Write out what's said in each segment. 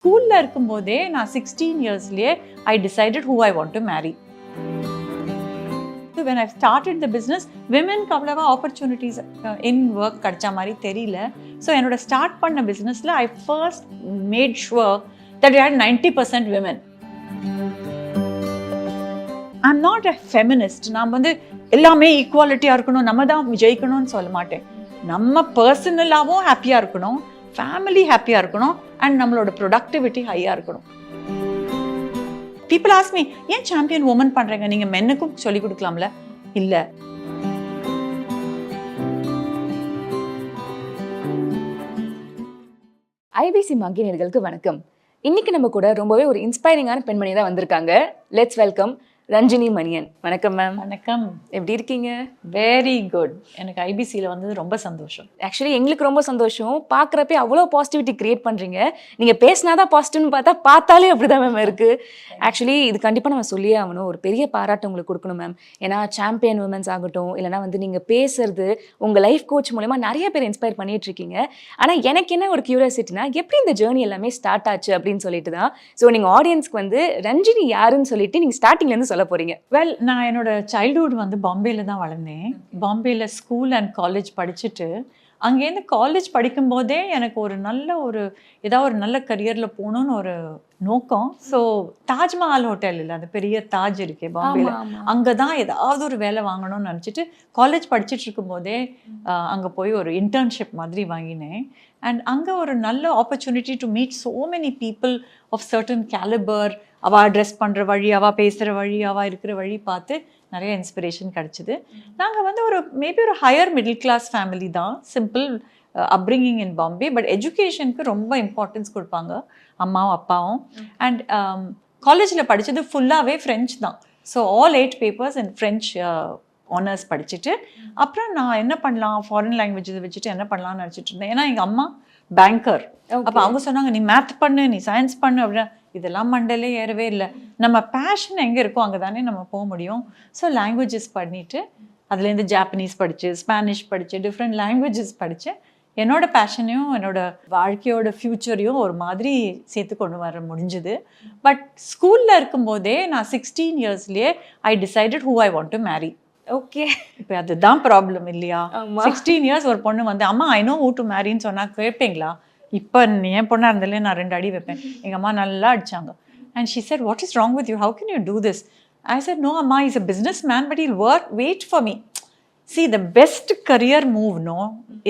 ஸ்கூல்ல இருக்கும்போதே நான் 16 இயர்ஸ்லயே I decided who I want to marry. So when I started the business, womenக்கு அவ்வளவா opportunities in work கிடைச்ச மாதிரி தெரியல. So என்னோட ஸ்டார்ட் பண்ண பிசினஸ்ல I first made sure that we had 90% women. I'm not a feminist. நான் வந்து எல்லாமே ஈக்குவாலிட்டியா இருக்கணும், நம்ம தான் ஜெயிக்கணும்னு சொல்ல மாட்டேன். நம்ம பர்சனலாவும் ஹாப்பியா இருக்கணும், ஃபேமிலி ஹாப்பியா இருக்கணும், அண்ட் நம்மளோட ப்ரொடக்டிவிட்டி ஹையா இருக்கணும். People ask me, ஏன் சாம்பியன் woman பண்றீங்க, நீங்க மென்னுக்கும் சொல்லி கொடுக்கலாம்ல? இல்ல, IBC Mangai நேயர்களுக்கு வணக்கம். இன்னைக்கு நம்ம கூட ரொம்பவே ஒரு இன்ஸ்பைரிங்கான பெண்மணி தான் வந்திருக்காங்க. Let's welcome Ranjini Maniyan. வணக்கம் மேம். வணக்கம். எப்படி இருக்கீங்க? Very good. எனக்கு ஐபிசியில் வந்தது ரொம்ப சந்தோஷம். ஆக்சுவலி எங்களுக்கு ரொம்ப சந்தோஷம். பார்க்குறப்பே அவ்வளோ பாசிட்டிவிட்டி கிரியேட் பண்ணுறீங்க. நீங்கள் பேசினாதான் பாசிட்டிவ்னு பார்த்தாலே அப்படிதான் மேம் இருக்குது. ஆக்சுவலி இது கண்டிப்பாக நம்ம சொல்லியே ஆகணும். ஒரு பெரிய பாராட்டு உங்களுக்கு கொடுக்கணும் மேம். ஏன்னா சாம்பியன் உமன்ஸ் ஆகட்டும், இல்லைனா வந்து நீங்கள் பேசுறது உங்கள் லைஃப் கோச் மூலமா நிறைய பேர் இன்ஸ்பயர் பண்ணிட்டு இருக்கீங்க. ஆனால் எனக்கு என்ன ஒரு கியூரியாசிட்டினா, எப்படி இந்த ஜேர்னி எல்லாமே ஸ்டார்ட் ஆச்சு அப்படின்னு சொல்லிட்டு தான். ஸோ நீங்கள் ஆடியன்ஸ்க்கு வந்து ரஞ்சினி யாருன்னு சொல்லிட்டு நீங்கள் ஸ்டார்டிங்லேருந்து சொல்ல போறீங்க. வெல், நான் என்னோட சைல்ட்ஹுட் வந்து பாம்பேல தான் வளர்ந்தேன். பாம்பேல ஸ்கூல் அண்ட் காலேஜ் படிச்சுட்டு அங்கேருந்து காலேஜ் படிக்கும்போதே எனக்கு ஒரு ஏதாவது ஒரு நல்ல கரியரில் போகணுன்னு ஒரு நோக்கம். ஸோ தாஜ்மஹால் ஹோட்டல் இல்லை, அந்த பெரிய தாஜ் இருக்கே பாம்பேல, அங்கே தான் ஏதாவது ஒரு வேலை வாங்கணும்னு நினச்சிட்டு காலேஜ் படிச்சுட்டு இருக்கும்போதே அங்கே போய் ஒரு இன்டர்ன்ஷிப் மாதிரி வாங்கினேன். அண்ட் அங்கே ஒரு நல்ல opportunity to meet so many people of certain calibre. அவள் ட்ரெஸ் பண்ணுற வழி, அவள் பேசுகிற வழி, அவள் இருக்கிற வழி பார்த்து நிறைய இன்ஸ்பிரேஷன் கிடச்சிது. நாங்கள் வந்து மேபி ஒரு ஹையர் மிடில் கிளாஸ் ஃபேமிலி தான், simple upbringing in Bombay. But எஜுகேஷனுக்கு ரொம்ப இம்பார்ட்டன்ஸ் கொடுப்பாங்க அம்மாவும் அப்பாவும். அண்ட் காலேஜில் படித்தது ஃபுல்லாகவே ஃப்ரெஞ்ச் தான். ஸோ ஆல் 8 பேப்பர்ஸ் இன் ஃப்ரெஞ்ச் ஆனர்ஸ் படிச்சுட்டு அப்புறம் நான் என்ன பண்ணலாம், ஃபாரின் லாங்குவேஜஸ் வச்சுட்டு என்ன பண்ணலாம்னு நினச்சிட்டு இருந்தேன். ஏன்னா எங்கள் அம்மா பேங்கர். அப்போ அவங்க சொன்னாங்க, நீ மேத் பண்ணு, நீ சயின்ஸ் பண்ணு அப்படின்னா. இதெல்லாம் மண்டலே ஏறவே இல்லை. நம்ம பேஷன் எங்கே இருக்கோ அங்கே தானே நம்ம போக முடியும். ஸோ லாங்குவேஜஸ் பண்ணிவிட்டு அதுலேருந்து ஜாப்பனீஸ் படித்து, ஸ்பானிஷ் படித்து, டிஃப்ரெண்ட் லாங்குவேஜஸ் படித்து என்னோட பேஷனையும் என்னோட வாழ்க்கையோட ஃப்யூச்சரையும் ஒரு மாதிரி சேர்த்து கொண்டு வர முடிஞ்சுது. பட் ஸ்கூலில் இருக்கும்போதே நான் 16 இயர்ஸ்லேயே I decided who I want to marry. Okay, இப்போ அதுதான் ப்ராப்ளம் இல்லையா? 16 இயர்ஸ் ஒரு பொண்ணு வந்து அம்மா ஐ நோ ஹூ டு மேரின்னு சொன்னால் கேட்பீங்களா? இப்போ என் பொண்ணாக இருந்தாலே நான் 2 அடி வைப்பேன். எங்கள் அம்மா நல்லா அடித்தாங்க. And she said, what is wrong with you? How can you do this? I said, no amma, he's a businessman, but he'll wait for me. See, the best career move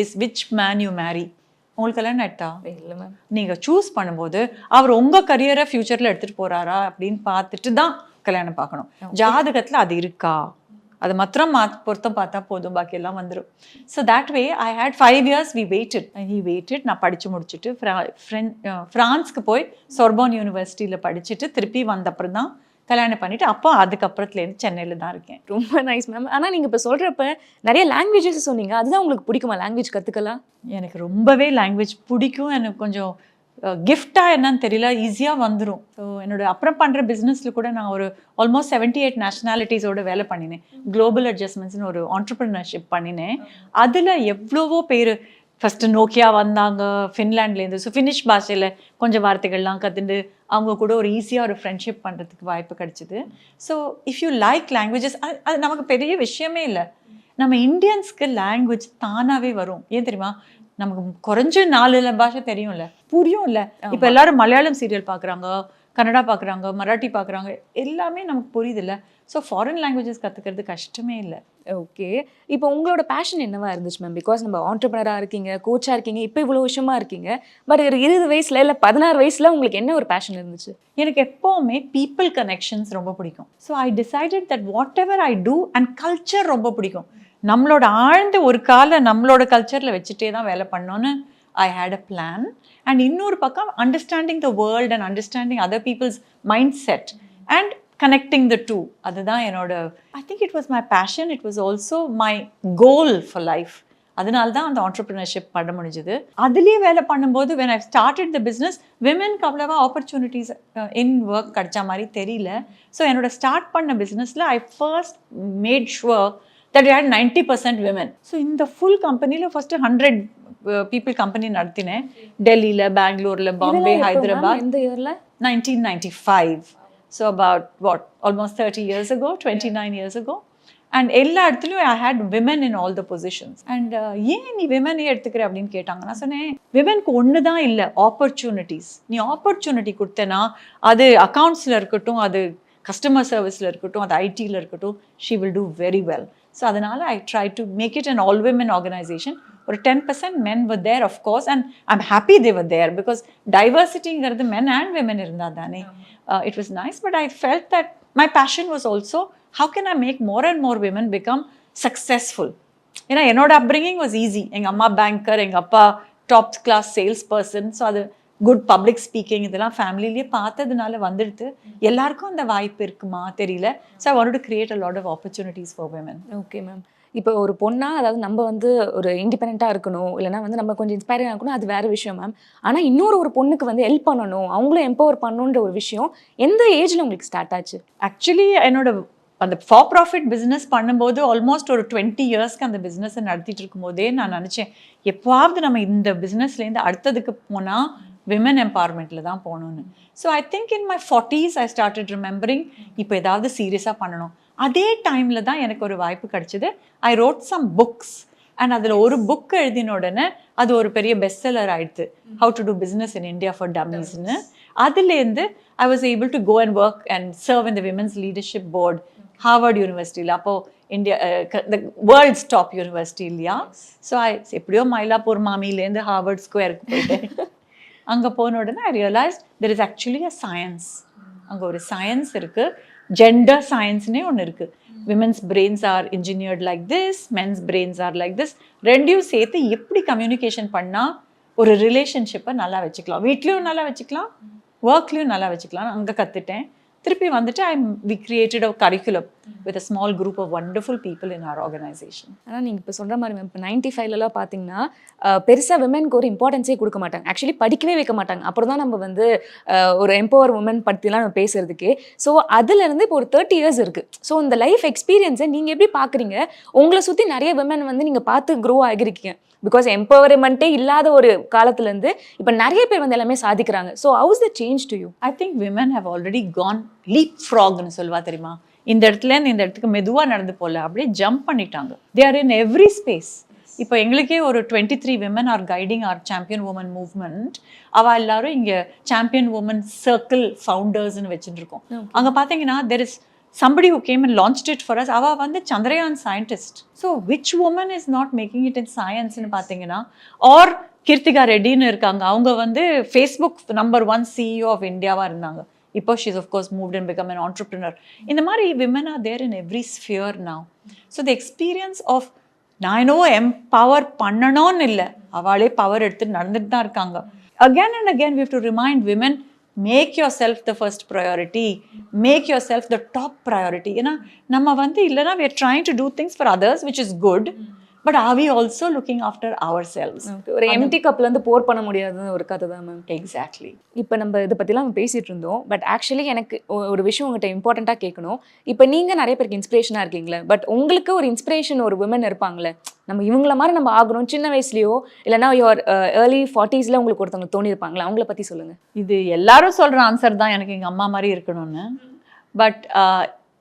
is which man you marry. உங்களுக்கு கல்யாணம் ஆயிட்டா? இல்லை ma'am. நீங்கள் choose பண்ணும்போது அவர் உங்கள் கரியரை ஃப்யூச்சரில் எடுத்துகிட்டு போகிறாரா அப்படின்னு பார்த்துட்டு தான் கல்யாணம் பார்க்கணும். ஜாதகத்தில் அது இருக்கா, அது மாத்திரம் பொருத்தம் பார்த்தா போதும், பாக்கி எல்லாம் வந்துடும். So that way I had 5 years we waited. He waited. நான் படித்து முடிச்சுட்டு ஃப்ரான்ஸ்க்கு போய் சொர்போன் யூனிவர்சிட்டியில் படிச்சுட்டு திருப்பி வந்தப்புறம் தான் கல்யாணம் பண்ணிவிட்டு அப்போ அதுக்கப்புறத்துலேருந்து சென்னையில் தான் இருக்கேன். ரொம்ப நைஸ் மேம். ஆனால் நீங்கள் இப்போ சொல்கிறப்ப நிறைய லாங்குவேஜஸ் சொன்னீங்க, அதுதான் உங்களுக்கு பிடிக்குமா? லாங்குவேஜ் கற்றுக்கலாம்? எனக்கு ரொம்பவே லாங்குவேஜ் பிடிக்கும். எனக்கு கொஞ்சம் கிஃப்டாக என்னன்னு தெரியல, ஈஸியாக வந்துடும். ஸோ என்னோட அப்புறம் பண்ணுற பிஸ்னஸில் கூட நான் ஒரு ஆல்மோஸ்ட் 78 நேஷனாலிட்டிஸோட வேலை பண்ணினேன். குளோபல் அட்ஜஸ்ட்மெண்ட்ஸ்னு ஒரு ஆண்டர்ப்ரினர்ஷிப் பண்ணினேன். அதில் எவ்வளவோ பேர் ஃபஸ்ட்டு நோக்கியா வந்தாங்க ஃபின்லாண்ட்லேருந்து. ஸோ ஃபினிஷ் பாஷையில் கொஞ்சம் வார்த்தைகள்லாம் கற்றுண்டு அவங்க கூட ஒரு ஈஸியாக ஒரு ஃப்ரெண்ட்ஷிப் பண்ணுறதுக்கு வாய்ப்பு கிடச்சிது. So if you like languages, அது நமக்கு பெரிய விஷயமே இல்லை. நம்ம இந்தியன்ஸ்க்கு லாங்குவேஜ் தானாகவே வரும். ஏன் தெரியுமா? நமக்கு குறைஞ்ச 4 பாஷை தெரியும்ல, புரியும்ல. இப்போ எல்லாரும் மலையாளம் சீரியல் பார்க்குறாங்க, கன்னடா பார்க்குறாங்க, மராட்டி பார்க்குறாங்க, எல்லாமே நமக்கு புரியுது இல்லை. ஸோ ஃபாரின் லாங்குவேஜஸ் கற்றுக்கிறது கஷ்டமே இல்லை. ஓகே, இப்போ உங்களோட பேஷன் என்னவா இருந்துச்சு மேம்? பிகாஸ் நம்ம ஆண்டர்ப்ரனராக இருக்கீங்க, கோச்சாக இருக்கீங்க, இப்போ இவ்வளோ வருஷமா இருக்கீங்க. பட் ஒரு 20 வயசுல இல்லை 16 வயசுல உங்களுக்கு என்ன ஒரு பேஷன் இருந்துச்சு? எனக்கு எப்போவுமே பீப்புள் கனெக்ஷன்ஸ் ரொம்ப பிடிக்கும். So I decided that whatever I do, and culture ரொம்ப பிடிக்கும். நம்மளோட ஆழ்ந்த ஒரு நம்மளோட கல்ச்சரில் வச்சுட்டே தான் வேலை பண்ணோன்னு I had a plan. And இன்னொரு பக்கம் understanding the world and understanding other people's mindset and connecting the two. அதுதான் என்னோட, I think it was my passion. It was also my goal for life. அதனால தான் அந்த entrepreneurship பண்ண முடிஞ்சது. அதுலேயே வேலை பண்ணும்போது when I started the business, womenக்கு அவ்வளவா ஆப்பர்ச்சுனிட்டிஸ் இன் ஒர்க் கிடைச்ச மாதிரி தெரியல. ஸோ என்னோட ஸ்டார்ட் பண்ண பிஸ்னஸில் I first made sure that we had 90% women. So in the full company, first 100 people company நடத்தினேன். டெல்லியில், பெங்களூரில், பாம்பே, ஹைதராபாத். எந்த இயர்ல? 1995. So about what, almost 30 years ago, 29 years ago. And எல்லா இடத்துலையும் I had women in all the positions. And ஏன் நீ விமனே எடுத்துக்கிற அப்படின்னு கேட்டாங்க. நான் சொன்னேன், விமனுக்கு ஒன்று தான் இல்லை, ஆப்பர்ச்சுனிட்டிஸ். நீ ஆப்பர்ச்சுனிட்டி கொடுத்தேன்னா அது அக்கௌண்ட்ஸில் இருக்கட்டும், அது கஸ்டமர் சர்வீஸில் இருக்கட்டும், அது ஐடியில் இருக்கட்டும், she will do very well. So அதனால I tried to make it an all women organization. ஒரு 10% men were there, of course, and I'm happy they were there because diversity-ங்கிறது men and women இருந்தா தானே. It was nice, but I felt that my passion was also how can I make more and more women become successful. ஏன்னா என்னோட upbringing was easy. எங்கள் அம்மா banker, எங்கள் அப்பா top class sales person. So அது good public speaking இதெல்லாம் ஃபேமிலிலேயே பார்த்ததுனால வந்துடுது. எல்லாருக்கும் அந்த வாய்ப்பு இருக்குமா தெரியல. So I want to create a lot of opportunities for women. Okay ma'am. இப்போ ஒரு பொண்ணா, அதாவது நம்ம வந்து ஒரு இண்டிபெண்ட்டாக இருக்கணும், இல்லைனா வந்து நம்ம கொஞ்சம் இன்ஸ்பைரிங் ஆகணும், அது வேறு விஷயம் மேம். ஆனால் இன்னொரு பொண்ணுக்கு வந்து ஹெல்ப் பண்ணணும், அவங்களும் எம்பவர் பண்ணணுன்ற ஒரு விஷயம் எந்த ஏஜில் உங்களுக்கு ஸ்டார்ட் ஆச்சு? ஆக்சுவலி என்னோட அந்த ஃபார் ப்ராஃபிட் பிஸ்னஸ் பண்ணும்போது ஆல்மோஸ்ட் ஒரு 20 இயர்ஸ்க்கு அந்த பிஸ்னஸை நடத்திட்டு இருக்கும்போதே நான் நினச்சேன், எப்போவாவது நம்ம இந்த பிஸ்னஸ்லேருந்து அடுத்ததுக்கு போனால் விமன் எம்பவர்மெண்ட்டில் தான் போகணுன்னு. So I think in my 40s I started remembering இப்போ ஏதாவது சீரியஸாக பண்ணணும். அதே டைமில் தான் எனக்கு ஒரு வாய்ப்பு கிடச்சிது. I wrote some books and அதில் ஒரு புக் எழுதின உடனே அது ஒரு பெரிய பெஸ்ட் செல்லர் ஆயிடுது, how to do business in India for டம்மீஸ்னு. அதுலேருந்து I was able to go and work and serve in the women's leadership board Harvard யூனிவர்சிட்டியில். அப்போது India the world's top university இல்லையா. ஸோ எப்படியோ மயிலாப்பூர் மாமியிலேருந்து ஹார்வர்ட் ஸ்கொயருக்கு போயிட்டேன். அங்கே போன உடனே I realised there is actually a science. அங்கே ஒரு சயின்ஸ் இருக்குது, ஜெண்டர் சயின்ஸ்னே ஒன்று இருக்குது. Women's brains are engineered like this, men's brains are like this. ரெண்டையும் சேர்த்து எப்படி கம்யூனிகேஷன் பண்ணால் ஒரு ரிலேஷன்ஷிப்பை நல்லா வச்சுக்கலாம், வீட்லேயும் நல்லா வச்சுக்கலாம், ஒர்க்லேயும் நல்லா வச்சுக்கலாம். அங்கே கற்றுட்டேன். திருப்பி வந்துட்டு we created a curriculum with a small group of wonderful people in our organization. ஆனால் நீங்கள் இப்போ சொல்கிற மாதிரி மேம், இப்போ 95லலாம் பார்த்தீங்கன்னா பெருசாக விமென்க்கு ஒரு இம்பார்ட்டன்ஸே கொடுக்க மாட்டாங்க, ஆக்சுவலி படிக்கவே வைக்க மாட்டாங்க. அப்புறம் தான் நம்ம வந்து ஒரு எம்பவர் உமன் பற்றிலாம் நம்ம பேசுறதுக்கு. ஸோ அதுலேருந்து இப்போ ஒரு 30 இயர்ஸ் இருக்குது. ஸோ இந்த லைஃப் எக்ஸ்பீரியன்ஸை நீங்கள் எப்படி பார்க்குறீங்க? உங்களை சுற்றி நிறைய விமன் வந்து நீங்கள் பார்த்து க்ரோ ஆகிருக்கீங்க. பிகாஸ் எம்பவர்மெண்ட்டே இல்லாத ஒரு காலத்துலேருந்து இப்போ நிறைய பேர் வந்து எல்லாமே சாதிக்கிறாங்க. So how's the change to you? I think women have already gone leap ஃப்ராக்னு சொல்லுவா தெரியுமா. இந்த இடத்துலேருந்து இந்த இடத்துக்கு மெதுவாக நடந்து போகல, அப்படியே ஜம்ப் பண்ணிட்டாங்க. They are in every space. இப்போ எங்களுக்கே ஒரு 23 women are guiding or champion woman movement. அவள் எல்லாரும் இங்கே சாம்பியன் உமன் சர்க்கிள் ஃபவுண்டர்ஸ்ன்னு வச்சுட்டு இருக்கோம். அங்கே பார்த்தீங்கன்னா there is somebody who came and launched it for us. அவ வந்து Chandrayaan scientist. So which woman is not making it in science-னு பார்த்தீங்கன்னா, ஆர் கீர்த்திகா ரெட்டின்னு இருக்காங்க, அவங்க வந்து ஃபேஸ்புக் நம்பர் 1 CEO ஆஃப் இந்தியாவாக இருந்தாங்க. இப்போ she's of course moved and become an entrepreneur. இந்த மாதிரி women are there in every sphere now. So the experience of நான் என்னவோ எம்பவர் பண்ணணும்னு இல்லை, அவளே பவர் எடுத்து நடந்துட்டு தான் இருக்காங்க. Again and again we have to remind women, make yourself the first priority, make yourself the top priority. ஏன்னா நம்ம வந்து இல்லைனா we are trying to do things for others which is good, but are we also looking after ourselves? ஒரு empty கப்லேருந்து போர் பண்ண முடியாதுன்னு ஒரு கதை தான் மேம். எக்ஸாக்ட்லி. இப்போ நம்ம இதை பற்றிலாம் பேசிகிட்டு இருந்தோம். பட் ஆக்சுவலி எனக்கு ஒரு விஷயம் உங்கள்கிட்ட இம்பார்ட்டண்ட்டாக கேட்கணும். இப்போ நீங்கள் நிறைய பேருக்கு இன்ஸ்பிரேஷனாக இருக்கீங்களே, பட் உங்களுக்கு ஒரு இன்ஸ்பிரேஷன் ஒரு விமன் இருப்பாங்களே, நம்ம இவங்கள மாதிரி நம்ம ஆகணும் சின்ன வயசுலையோ இல்லைனா யுவர் ஏர்லி 40ஸ்ல உங்களுக்கு ஒருத்தவங்க தோணியிருப்பாங்களா, அவங்கள பற்றி சொல்லுங்கள். இது எல்லாரும் சொல்கிற ஆன்சர் தான், எனக்கு எங்கள் அம்மா மாதிரி இருக்கணும்னு. பட்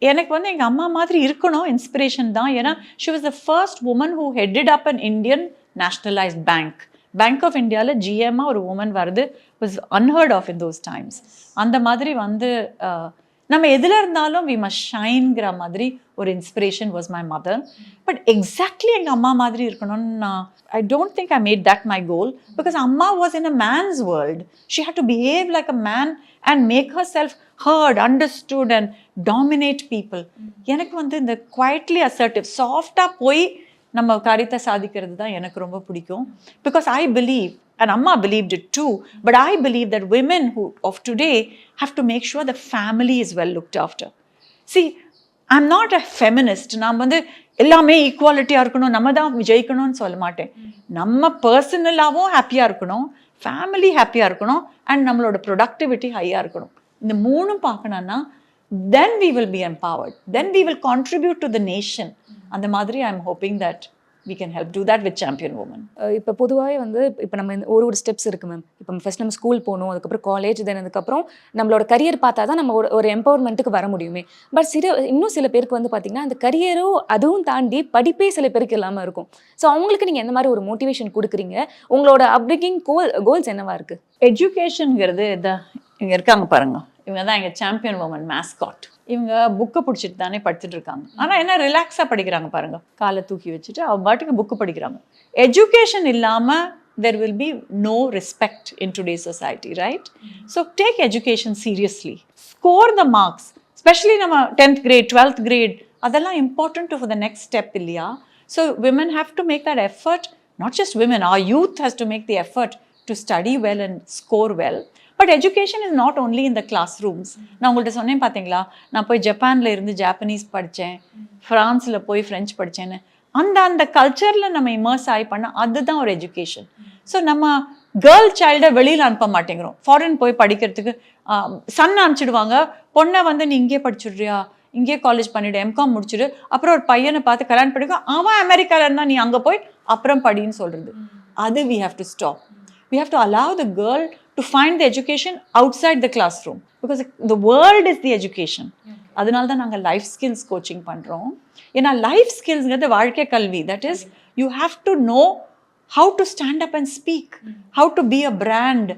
எனக்கு வந்து எங்கள் அம்மா மாதிரி இருக்கணும் இன்ஸ்பிரேஷன் தான். ஏன்னா she was the first woman who headed up an Indian nationalised bank. Bank of இந்தியாவில் ஜிஎம்மாக ஒரு உமன் வருது was unheard of in those times. அந்த மாதிரி வந்து நம்ம எதில் இருந்தாலும் வி மஸ்ட் ஷைன்கிற மாதிரி ஒரு inspiration was my mother. But exactly எங்கள் அம்மா மாதிரி இருக்கணும்னு நான் I don't think I made that my goal. Because அம்மா was in a man's world. She had to behave like a man and make herself heard, understood and dominate people. எனக்கு வந்து இந்த quietly assertive, soft-ஆ போய் நம்ம காரியத்தை சாதிக்கிறது தான் எனக்கு ரொம்ப பிடிக்கும். Because I believe, and Amma believed it too, but I believe that women who of today have to make sure the family is well looked after. See, I'm not a feminist. நான் வந்து எல்லாமே ஈக்குவாலிட்டியாக இருக்கணும், நம்ம தான் ஜெயிக்கணும்னு சொல்ல மாட்டேன். நம்ம பர்சனலாகவும் ஹாப்பியாக இருக்கணும், ஃபேமிலி ஹாப்பியாக இருக்கணும், அண்ட் நம்மளோட ப்ரொடக்டிவிட்டி ஹையாக இருக்கணும். இந்த மூணும் பார்க்கணுன்னா then we will be empowered, then we will contribute to the nation. அந்த மாதிரி I'm hoping that we can help do that with ChampionWoman. இப்போ பொதுவாகவே வந்து இப்போ நம்ம ஒரு ஸ்டெப்ஸ் இருக்குது மேம். இப்போ ஃபர்ஸ்ட் நம்ம ஸ்கூல் போகணும், அதுக்கப்புறம் காலேஜ், தென் அதுக்கப்புறம் நம்மளோட கரியர் பார்த்தா தான் நம்ம ஒரு எம்பவர்மெண்ட்டுக்கு வர முடியுமே. பட் இன்னும் சில பேருக்கு வந்து பார்த்தீங்கன்னா அந்த கரியரும் அதுவும் தாண்டி படிப்பே சில பேருக்கு இல்லாமல் இருக்கும். ஸோ அவங்களுக்கு நீங்கள் எந்த மாதிரி ஒரு மோட்டிவேஷன் கொடுக்குறீங்க? உங்களோட அப்ரிங்கிங் கோல்ஸ் என்னவா இருக்குது? எஜுகேஷனுங்கிறது இங்கே இருக்காங்க பாருங்க, இவங்க தான் எங்கள் ChampionWoman மேஸ்காட். இவங்க புக்கை பிடிச்சிட்டு தானே படிச்சுட்டு இருக்காங்க. ஆனால் என்ன ரிலாக்ஸாக படிக்கிறாங்க பாருங்க, காலை தூக்கி வச்சுட்டு அவங்க பாட்டுக்கு புக்கு படிக்கிறாங்க. எஜுகேஷன் இல்லாமல் there will be no respect in today's society, right? So take education seriously. Score the marks, especially நம்ம 10th grade, 12th grade, அதெல்லாம் important for the next step இல்லையா? So women have to make that effort, not just women, our youth has to make the effort to study well and score well. But education is not only in the classrooms. நான் உங்கள்கிட்ட சொன்னேன் பார்த்தீங்களா, நான் போய் ஜப்பானில் இருந்து Japanese படித்தேன், ஃப்ரான்ஸில் போய் ஃப்ரெஞ்ச் படித்தேன்னு, அந்த கல்ச்சரில் நம்ம இமர்ஸ் ஆகி பண்ண அதுதான் ஒரு எஜுகேஷன். ஸோ நம்ம கேர்ள் சைல்டை வெளியில் அனுப்ப மாட்டேங்கிறோம். ஃபாரின் போய் படிக்கிறதுக்கு சன் அனுப்பிச்சிடுவாங்க, பொண்ணை வந்து நீ இங்கே படிச்சுடுறியா, இங்கேயே காலேஜ் பண்ணிவிடு, எம்காம் முடிச்சுடு, அப்புறம் ஒரு பையனை பார்த்து கல்யாணம் பண்ணிக்கோ, அவன் அமெரிக்காவில் இருந்தால் நீ அங்கே போய் அப்புறம் படின்னு சொல்கிறது. அது we have to stop. We have to allow the girl to find the education outside the classroom, because the world is the education. அதனால தான் நாங்கள் லைஃப் ஸ்கில்ஸ் கோச்சிங் பண்ணுறோம். ஏன்னா லைஃப் ஸ்கில்ஸ்ங்கிறது வாழ்க்கை கல்வி. That is you have to know how to stand up and speak, how to be a brand,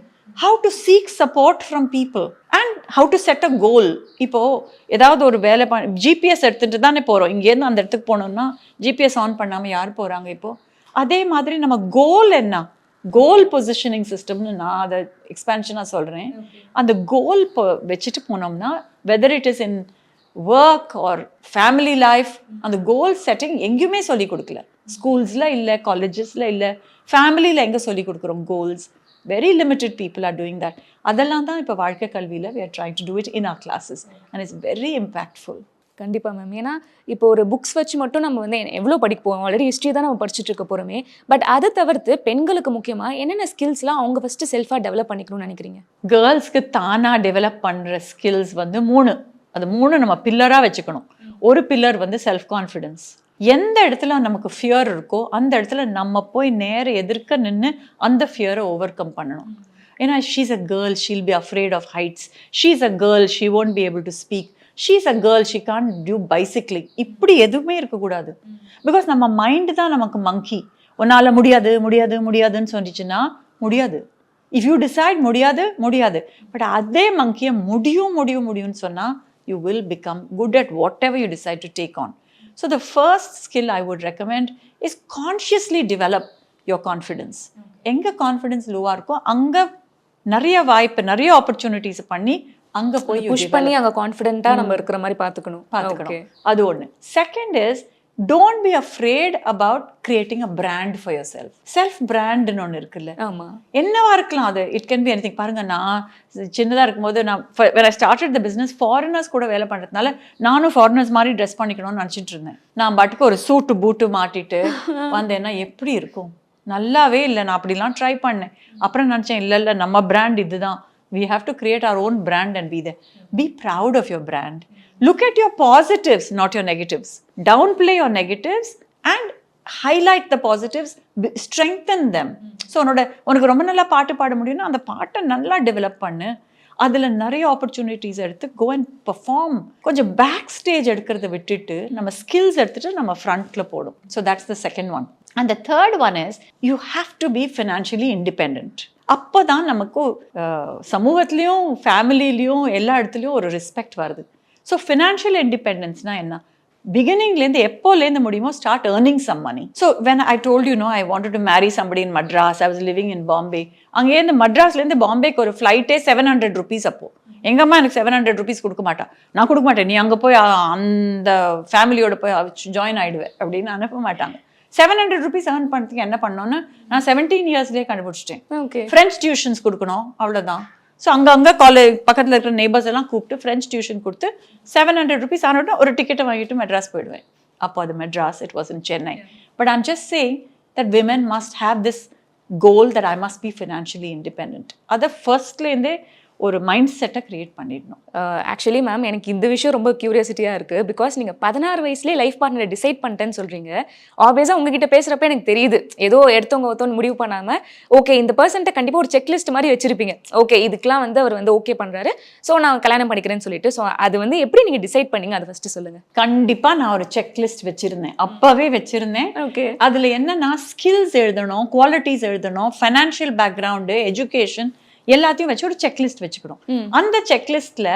how to seek support from people, and how to set a goal. இப்போ ஏதாவது ஒரு வேலை GPS எடுத்துகிட்டு தானே போகிறோம், இங்கேருந்து அந்த இடத்துக்கு போனோம்னா ஜிபிஎஸ் ஆன் பண்ணாமல் யார் போகிறாங்க இப்போ? அதே மாதிரி நம்ம கோல் என்ன, கோல் பொசிஷனிங் சிஸ்டம்னு நான் அதை எக்ஸ்பேன்ஷனாக சொல்கிறேன். அந்த கோல் வச்சுட்டு போனோம்னா whether it is in work or family life, அந்த கோல் செட்டிங் எங்கேயுமே சொல்லிக் கொடுக்கல. ஸ்கூல்ஸில் இல்லை, காலேஜஸில் இல்லை, ஃபேமிலியில் எங்கே சொல்லிக் கொடுக்குறோம் goals? Very limited people are doing that. அதெல்லாம் தான் இப்போ வாழ்க்கை கல்வியில் we are trying to do it in our classes and it's very impactful. கண்டிப்பாக மேம். ஏன்னா இப்போ ஒரு புக்ஸ் வச்சு மட்டும் நம்ம வந்து எவ்வளோ படிப்போம், ஆல்ரெடி ஹிஸ்ட்ரி தான் நம்ம படிச்சுட்டு இருக்க போகிறோமே. பட் அதை தவிர்த்து பெண்களுக்கு முக்கியமாக என்னென்ன ஸ்கில்ஸ்லாம் அவங்க ஃபஸ்ட்டு செல்ஃபாக டெவலப் பண்ணிக்கணும்னு நினைக்கிறீங்க? கேர்ள்ஸ்க்கு தானாக டெவலப் பண்ணுற ஸ்கில்ஸ் வந்து 3. அது 3 நம்ம பில்லராக வச்சுக்கணும். ஒரு பில்லர் வந்து செல்ஃப் கான்ஃபிடென்ஸ். எந்த இடத்துல நமக்கு ஃபியர் இருக்கோ அந்த இடத்துல நம்ம போய் நேர எதிர்க்க நின்று அந்த ஃபியரை ஓவர் கம் பண்ணணும். ஏன்னா she's a girl, she'll be afraid of heights. She's a girl, she won't be able to speak. She's a girl, she can't do bicycling. இப்படி எதுவுமே இருக்கக்கூடாது. பிகாஸ் நம்ம மைண்டு தான் நமக்கு மங்கி. உன்னால் முடியாது முடியாது முடியாதுன்னு சொன்னிச்சுன்னா முடியாது. இஃப் யூ டிசைட் முடியாது முடியாது, பட் அதே மங்கியை முடியும் முடியும் முடியும்னு சொன்னால் you will become good at whatever you decide to take on. So the first skill I would recommend is consciously develop your confidence. எங்க கான்ஃபிடன்ஸ் லோவாக இருக்கோ அங்கே நிறைய வாய்ப்பு, நிறைய ஆப்பர்ச்சுனிட்டிஸ் பண்ணி அங்கே போய் புஷ் பண்ணி அங்கே கான்ஃபிடென்ட்டாக நம்ம இருக்கிற மாதிரி பார்த்துக்கணும். அது ஒன்று. Second is don't be afraid about creating a brand for yourself. Self பிராண்ட்னு ஒன்று இருக்குல்ல, ஆமாம், என்னவா இருக்கலாம் அது. It can be anything. பாருங்க, நான் சின்னதாக இருக்கும்போது நான் when I started the business, foreigners கூட வேலை பண்ணுறதுனால நானும் ஃபாரினர்ஸ் மாதிரி ட்ரெஸ் பண்ணிக்கணும்னு நினச்சிட்டு இருந்தேன். நான் பாட்டுக்கு ஒரு சூட்டு பூட்டு மாட்டிட்டு வந்தேன்னா எப்படி இருக்கும்? நல்லாவே இல்லை. நான் அப்படிலாம் ட்ரை பண்ணேன். அப்புறம் நினச்சேன், இல்லை நம்ம பிராண்ட் இதுதான். We have to create our own brand and be there. Be proud of your brand. Look at your positives, not your negatives. Downplay your negatives and highlight the positives, strengthen them. So உனக்கு ரொம்ப நல்லா பாட்டு பாட முடியும்னா அந்த பாட்டை நல்லா develop பண்ணு. அதில் நிறைய ஆப்பர்ச்சுனிட்டிஸ் எடுத்து go and perform. கொஞ்சம் பேக் ஸ்டேஜ் எடுக்கிறத விட்டுட்டு நம்ம ஸ்கில்ஸ் எடுத்துட்டு நம்ம ஃப்ரண்ட்டில் போடும். So that's the second one. And the third one is you have to be financially independent. அப்போ தான் நமக்கு சமூகத்துலேயும் ஃபேமிலிலையும் எல்லா இடத்துலையும் ஒரு ரெஸ்பெக்ட் வருது. ஸோ ஃபினான்ஷியல் இண்டிபெண்டன்ஸ்னால் என்ன? பிகினிங்லேருந்து எப்போலேருந்து முடியுமோ start earning some money. So when I told you no I wanted to marry somebody in Madras, I was living in Bombay. அங்கேருந்து மட்ராஸ்லேருந்து பாம்பேக்கு ஒரு ஃப்ளைட்டே 700 rupees. அப்போது எங்கள் அம்மா எனக்கு 700 rupees கொடுக்க மாட்டா. நான் கொடுக்க மாட்டேன், நீ அங்கே போய் அந்த ஃபேமிலியோட போய் ஜாயின் ஆகிடுவேன் அப்படின்னு அனுப்ப மாட்டாங்க. 700 rupees ஏர்ன் பண்ணுறதுக்கு என்ன பண்ணோன்னு நான் 17 yearsலேயே கண்டுபிடிச்சிட்டேன். ஃப்ரெஞ்ச் டியூஷன்ஸ் கொடுக்கணும், அவ்வளோதான். ஸோ அங்கங்கே காலேஜ் பக்கத்தில் இருக்கிற நெய்பர்ஸ் எல்லாம் கூப்பிட்டு ஃப்ரெஞ்ச் டியூஷன் கொடுத்து 700 rupees ஆனோட ஒரு டிக்கெட்டை வாங்கிட்டு மெட்ராஸ் போயிடுவேன். அப்போ அது Madras, it was in Chennai. But I'm just saying that women must have this goal that I must be financially independent. அதை ஃபர்ஸ்ட்லேருந்தே ஒரு மைண்ட் செட்டை கிரியேட் பண்ணிடணும். ஆக்சுவலி மேம் எனக்கு இந்த விஷயம் ரொம்ப கியூரியாசிட்டியாக இருக்குது. பிகாஸ் நீங்கள் 16 வயசுலேயே லைஃப் பார்ட்னரை டிசைட் பண்ணிட்டேன்னு சொல்கிறீங்க. ஆப்வியஸாக உங்ககிட்ட பேசுகிறப்ப எனக்கு தெரியுது, ஏதோ எடுத்தவங்க ஒருத்தவங்க முடிவு பண்ணாமல் ஓகே இந்த பர்சன்ட்டை கண்டிப்பாக ஒரு செக்லிஸ்ட் மாதிரி வச்சிருப்பீங்க. ஓகே இதுக்கெலாம் வந்து அவர் வந்து ஓகே பண்ணுறாரு, ஸோ நான் கல்யாணம் பண்ணிக்கிறேன்னு சொல்லிட்டு. ஸோ அது வந்து எப்படி நீங்கள் டிசைட் பண்ணீங்க, அதை ஃபஸ்ட்டு சொல்லுங்கள். கண்டிப்பாக நான் ஒரு செக்லிஸ்ட் வச்சுருந்தேன், அப்போவே வச்சுருந்தேன். ஓகே, அதில் என்னன்னா ஸ்கில்ஸ் எழுதணும், குவாலிட்டிஸ் எழுதணும், ஃபைனான்ஷியல் பேக்ரவுண்டு, எஜுகேஷன் எல்லாத்தையும் வச்சு ஒரு செக்லிஸ்ட் வச்சுக்கணும். அந்த செக்லிஸ்ட்ல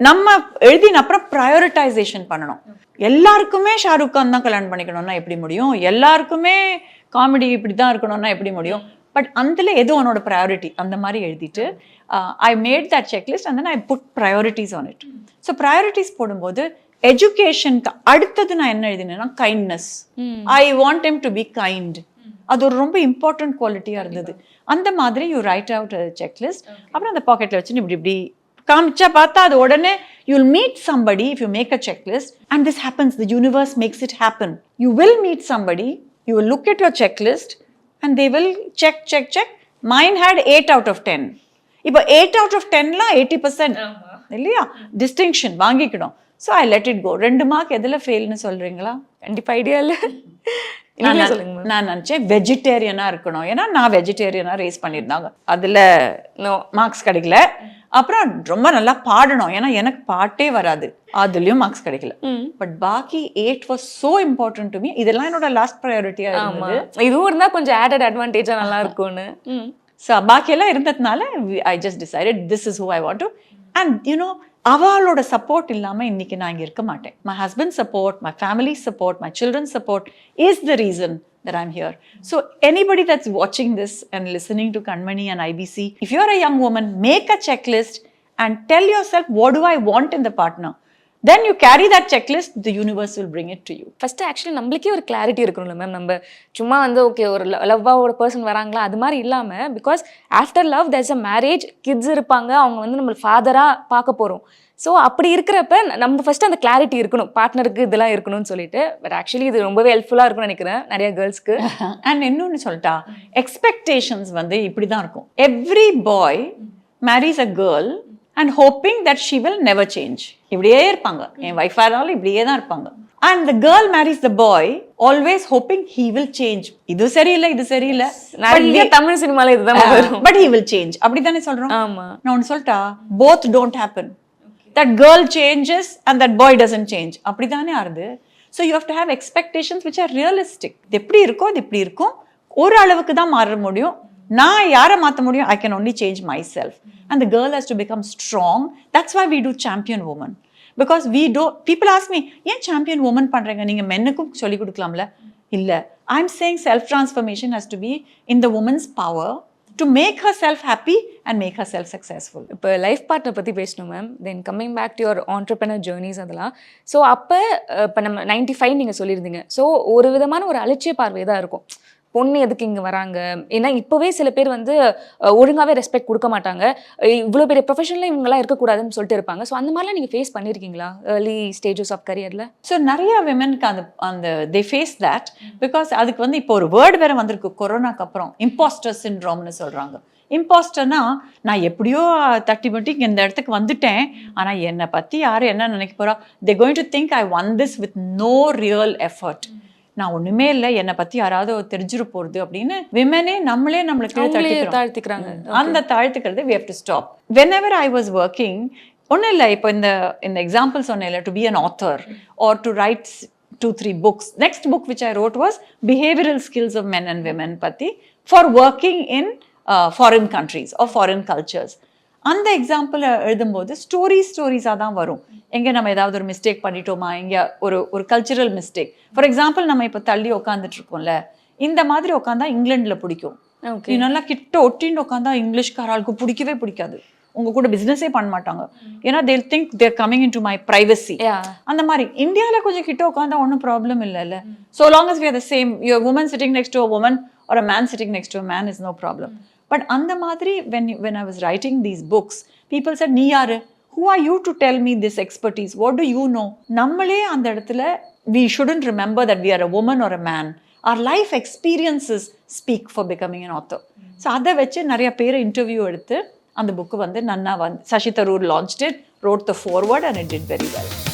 நம்ம எழுதின அப்புறம் ப்ரையாரிட்டைசேஷன் பண்ணணும். எல்லாருக்குமே ஷாருக் கான் தான் கல்யாணம் பண்ணிக்கணும்னா எப்படி முடியும்? எல்லாருக்குமே காமெடி இப்படி தான் இருக்கணும்னா எப்படி முடியும்? பட் அதில் எது உன்னோட ப்ரையாரிட்டி அந்த மாதிரி எழுதிட்டு I made that checklist and then I put priorities on it. So priorities போடும்போது எஜுகேஷனுக்கு அடுத்தது நான் என்ன எழுதினேன்னா kindness. I want him to be kind. அது ஒரு ரொம்ப இம்பார்ட்டன்ட் குவாலிட்டியாக இருந்தது. அந்த மாதிரி யூ ரைட் அவுட் செக்லிஸ்ட். அப்புறம் அந்த பாக்கெட்டில் வச்சு இப்படி இப்படி காமிச்சா பார்த்தா அது உடனே you'll meet somebody if you make a checklist and this happens. The universe makes it happen. You will meet somebody, you will look at your checklist and they will check. Mine had 8 out of 10. இப்போ 8 out of 10லாம் 80% இல்லையா distinction வாங்கிக்கணும். So I let it go. 2 mark எதில் ஃபெயில்னு சொல்கிறீங்களா? கண்டிப்பாக idea இல்லை. நான் நினச்சேன் வெஜிடேரியனாக இருக்கணும், ஏன்னா நான் வெஜிடேரியனாக ரேஸ் பண்ணியிருந்தாங்க, அதில் மார்க்ஸ் கிடைக்கல. அப்புறம் ரொம்ப நல்லா பாடணும், ஏன்னா எனக்கு பாட்டே வராது, அதுலயும் மார்க்ஸ் கிடைக்கல. பட் பாக்கி 8 was so important to me. இதெல்லாம் என்னோட லாஸ்ட் ப்ரையாரிட்டியா இருந்தது. இதுவும் இருந்தா கொஞ்சம் ஆடட் அட்வான்டேஜா நல்லா இருக்கும்னு. ஸோ பாக்கி எல்லாம் இருந்ததுனால I just decided this is who I want to. And you know அவளோட சப்போர்ட் இல்லாம இன்னைக்கு நான் இங்க இருக்க மாட்டேன். My husband support, my family support, my children support is the reason that I'm here. So anybody that's watching this and listening to Kanmani and IBC, if you're a young woman, make a checklist and tell yourself, what do I want in the partner? Then you carry that checklist, the universe will bring it to you. First actually நம்மளுக்கே ஒரு clarity இருக்கணும்ல ma'am. நம்ம சும்மா வந்து okay ஒரு லவ்வா ஒரு person வராங்களா அது மாதிரி இல்லாம, because after love there's a marriage, kids இருப்பாங்க, அவங்க வந்து நம்ம ஃபாதரா பார்க்க போறோம். ஸோ அப்படி இருக்கிறப்ப நம்ம ஃபர்ஸ்ட் அந்த கிளாரிட்டி இருக்கணும், பார்ட்னருக்கு இதெல்லாம் இருக்கணும்னு சொல்லிட்டு. பட் ஆக்சுவலி இது ரொம்பவே ஹெல்ப்ஃபுல்லாக இருக்கும்னு நினைக்கிறேன் நிறைய கேர்ள்ஸ்க்கு. அண்ட் இன்னொன்று சொல்லிட்டா, எக்ஸ்பெக்டேஷன்ஸ் வந்து இப்படி தான் இருக்கும். Every boy marries a girl and hoping that she will never change. இப்படியே இருப்பாங்க, என் ஒய்ஃப் ஆனாலும் இப்படியே தான் இருப்பாங்க. And the girl marries the boy always hoping he will change. இது சரியில்லை, இது சரியில்லை. நிறைய தமிழ் சினிமால இதுதான் வரும். But he will change. அப்படிதானே சொல்றோம். ஆமா. நான் ஒன்னு சொல்லிட்டா, both don't happen. That girl changes and that boy doesn't change. அப்படிதானே ஆறுது. So you have to have expectations which are realistic. இது எப்படி இருக்கோ இது இப்படி இருக்கும், ஒரு அளவுக்கு தான் மாற முடியும். நான் யாரை மாற்ற முடியும்? I can only change myself. And the girl has to become strong. That's why we do ChampionWoman. Because we don't, people ask me, ஏன் ChampionWoman பண்றீங்க, நீங்க மென்னுக்கும் சொல்லி கொடுக்கலாம்ல? இல்ல, I'm saying self transformation has to be in the woman's power to make herself happy and make herself successful. இப்போ life partner பற்றி பேசணும் ma'am. Then coming back to your entrepreneur journeys அதெல்லாம். So அப்போ இப்போ நம்ம 95 நீங்கள் சொல்லியிருந்தீங்க. ஸோ ஒரு விதமான ஒரு அலட்சிய பார்வை தான் இருக்கும், பொண்ணு எதுக்கு இங்கே வராங்க. ஏன்னா இப்போவே சில பேர் வந்து ஒழுங்காகவே ரெஸ்பெக்ட் கொடுக்க மாட்டாங்க, இவ்வளோ பெரிய ப்ரொஃபஷனில் இவங்கெல்லாம் இருக்கக்கூடாதுன்னு சொல்லிட்டு இருப்பாங்க. ஸோ அந்த மாதிரிலாம் நீங்கள் ஃபேஸ் பண்ணியிருக்கீங்களா ஏர்லி ஸ்டேஜஸ் ஆஃப் கரியரில்? ஸோ நிறைய விமென்க்கு அந்த தே ஃபேஸ் தட். பிகாஸ் அதுக்கு வந்து இப்போ ஒரு வேர்டு வேறு வந்திருக்கு கொரோனாக்கு அப்புறம், இம்பாஸ்டர் சிண்ட்ரோம்னு சொல்கிறாங்க. இம்பாஸ்டர்னா நான் எப்படியோ தட்டி மட்டி இந்த இடத்துக்கு வந்துட்டேன், ஆனால் என்னை பற்றி யார் என்ன நினைக்க போகிறா, they going to think I won this with no real effort. நான் ஒண்ணுமே இல்லை, என்னை பத்தி யாராவது தெரிஞ்சிட போறது அப்படின்னு விமனே நம்மளே நம்மளுக்கு தாழ்த்திக்கிறாங்க. அந்த தாழ்த்துக்கிறது we have to stop. Whenever I was working, ஒன்றும் இல்லை, இப்போ இந்த எக்ஸாம்பிள் சொன்னேன், to be an author or to write 2-3 books. Next book which I wrote was behavioral skills of men and women பத்தி for working in foreign countries or foreign cultures. அந்த example எழுதும்போது ஸ்டோரிஸாக தான் வரும். எங்கே நம்ம ஏதாவது ஒரு மிஸ்டேக் பண்ணிட்டோமா, எங்கே ஒரு கல்ச்சுரல் மிஸ்டேக். ஃபார் எக்ஸாம்பிள் நம்ம இப்போ தள்ளி உட்காந்துட்டு இருக்கோம்ல, இந்த மாதிரி உட்காந்தா இங்கிலாண்டில் பிடிக்கும், நல்லா கிட்ட ஒட்டின்னு உட்காந்தா இங்கிலீஷ்காராளுக்கு பிடிக்கவே பிடிக்காது, உங்க கூட பிஸ்னஸே பண்ண மாட்டாங்க. ஏன்னா they'll think they're coming into my privacy. அந்த மாதிரி இந்தியாவில் கொஞ்சம் கிட்ட உட்காந்தா ஒன்றும் ப்ராப்ளம் இல்லைல்ல. So long as we are the same, you're a woman sitting next to a woman or a man sitting next to a man is no problem. But அந்த மாதிரி when I was writing these books, people said, நீ யாரு, who are you to tell me this expertise, what do you know? நம்மளே அந்த இடத்துல we shouldn't remember that we are a woman or a man. Our life experiences speak for becoming an author. So அதை வச்சு நிறைய பேரை interview எடுத்து அந்த book வந்து நன்னா வந்து Sasi Tharoor launched it, wrote the foreword and it did very well.